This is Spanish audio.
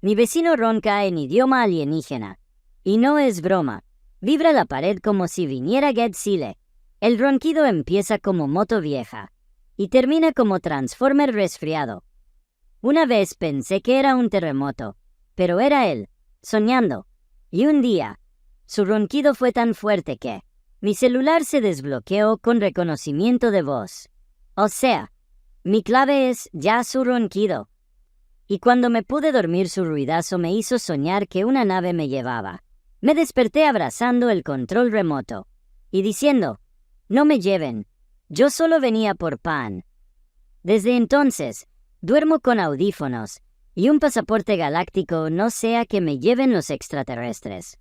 Mi vecino ronca en idioma alienígena. Y no es broma. Vibra la pared como si viniera Godzilla. El ronquido empieza como moto vieja. Y termina como Transformer resfriado. Una vez pensé que era un terremoto. Pero era él, soñando. Y un día, su ronquido fue tan fuerte que mi celular se desbloqueó con reconocimiento de voz. O sea, mi clave es ya su ronquido. Y cuando me pude dormir su ruidazo me hizo soñar que una nave me llevaba. Me desperté abrazando el control remoto y diciendo, no me lleven, yo solo venía por pan. Desde entonces, duermo con audífonos y un pasaporte galáctico no sea que me lleven los extraterrestres.